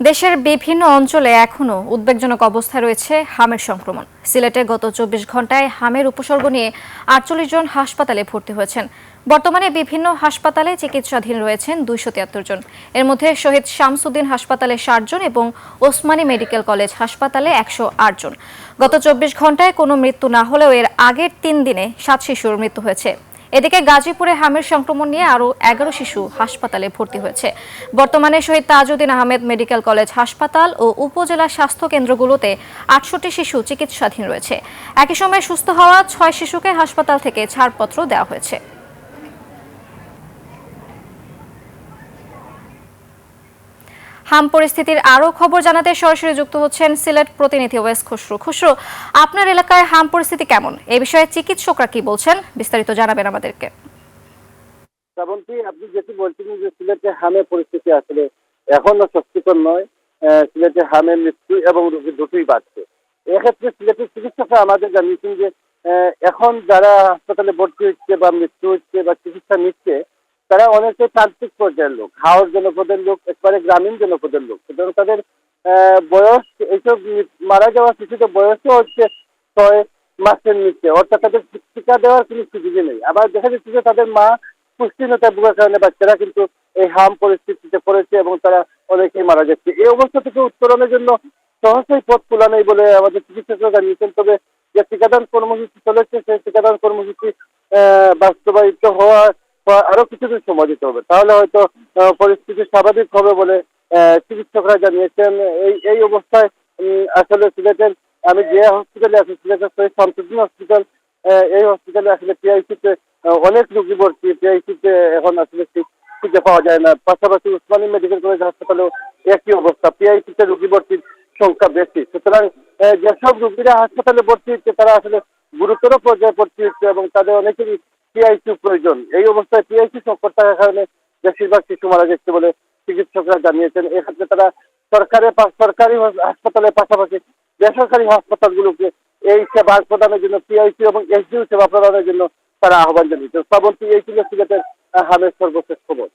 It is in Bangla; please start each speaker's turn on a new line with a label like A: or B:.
A: দেশের বিভিন্ন অঞ্চলে এখনো উদ্বেগজনক অবস্থায় রয়েছে হামের সংক্রমণ। সিলেটে গত 24 ঘন্টায় হামের উপসর্গ নিয়ে 48 জন হাসপাতালে ভর্তি হয়েছেন। বর্তমানে বিভিন্ন হাসপাতালে চিকিৎসাধীন রয়েছেন 273 জন। এর মধ্যে শহীদ শামসুদ্দিন হাসপাতালে 60 জন এবং ওসমানী মেডিকেল কলেজ হাসপাতালে 108 জন। গত 24 ঘন্টায় কোনো মৃত্যু না হলেও এর আগের 3 দিনে 7 শিশুর মৃত্যু হয়েছে। এদিকে গাজীপুরে হামের সংক্রমণ নিয়ে আরও 11 শিশু হাসপাতালে ভর্তি হয়েছে। বর্তমানে শহীদ তাজউদ্দিন আহমেদ মেডিকেল কলেজ হাসপাতাল ও উপজেলা স্বাস্থ্য কেন্দ্রগুলোতে 68 শিশু চিকিৎসাধীন রয়েছে। একই সময় সুস্থ হওয়া 6 শিশুকে হাসপাতাল থেকে ছাড়পত্র দেওয়া হয়েছে। হাম পরিস্থিতির আরও খবর জানাতে সরাসরি যুক্ত হচ্ছেন সিলেট প্রতিনিধি ওয়েস খুসরু। খুসরু, আপনার এলাকায় হাম পরিস্থিতি কেমন? এ বিষয়ে চিকিৎসকরা কি বলছেন, বিস্তারিত জানাবেন আমাদেরকে।
B: শ্রাবন্তী, আপনি যেটি বলছিলেন যে সিলেটে হামের পরিস্থিতি আসলে এখনো স্বস্তিকর নয়। সিলেটে হামের মৃত্যু এবং রোগী দুটোই বাড়ছে। এক্ষেত্রে সিলেটের চিকিৎসকরা আমাদের জানিয়েছেন যে এখন যারা হাসপাতালে ভর্তি হচ্ছে বা মৃত্যু হচ্ছে বা চিকিৎসা নিচ্ছে, তারা অনেকে প্রান্তিক পর্যায়ের লোক, হাওর জনপদের লোক, একবারে গ্রামীণ জনপদের লোক। সুতরাং তাদের বয়স, এইসব মারা যাওয়া শিশুদের বয়সও হচ্ছে 6 মাসের নিচে, অর্থাৎ তাদের টিকা দেওয়ার কোনো সুযোগই নেই। আবার দেখা যাচ্ছে যে তাদের মা পুষ্টিহীনতায় ভোগার কারণে বাচ্চারা কিন্তু এই হাম পরিস্থিতিতে পড়েছে এবং তারা অনেকেই মারা যাচ্ছে। এই অবস্থা থেকে উত্তরণের জন্য সহজেই পথ খোলা নেই বলে আমাদের চিকিৎসকরা জানিয়েছেন। তবে যে টিকাদান কর্মসূচি চলেছে, সেই টিকাদান কর্মসূচি বাস্তবায়িত হওয়ার আরো কিছুদিন সময় দিতে হবে, তাহলে হয়তো পরিস্থিতি স্বাভাবিক হবে বলে চিকিৎসকরা জানিয়েছেন। এই অবস্থায় আসলে সিলেটের, আমি যে হসপিটালে আছি, সিলেটের শহীদ শামসুদ্দিন হসপিটাল, এই হসপিটালে আসলে পিআইসিতে অনেক রোগী ভর্তি। পিআইসিতে এখন আসলে খুঁজে পাওয়া যায় না। পাশাপাশি উসমানী মেডিকেল কলেজ হাসপাতালেও একই অবস্থা, পিআইসিতে রোগী ভর্তির সংখ্যা বেশি। সুতরাং যেসব রোগীরা হাসপাতালে ভর্তি হচ্ছে তারা আসলে গুরুতর পর্যায়ে ভর্তি হচ্ছে এবং তাদের অনেকেরই পিআইসি প্রয়োজন। এই অবস্থায় পিআইসি সংকট থাকার কারণে বেশিরভাগ শিশু মারা যাচ্ছে বলে চিকিৎসকরা জানিয়েছেন। এক্ষেত্রে তারা সরকারি হাসপাতালের পাশাপাশি বেসরকারি হাসপাতালগুলোকে এই সেবা প্রদানের জন্য, পিআইসি এবং এসডিও সেবা প্রদানের জন্য তারা আহ্বান জানিয়েছেন। শ্রাবন্তী, এই ছিল সিলেটের হামের সর্বশেষ খবর।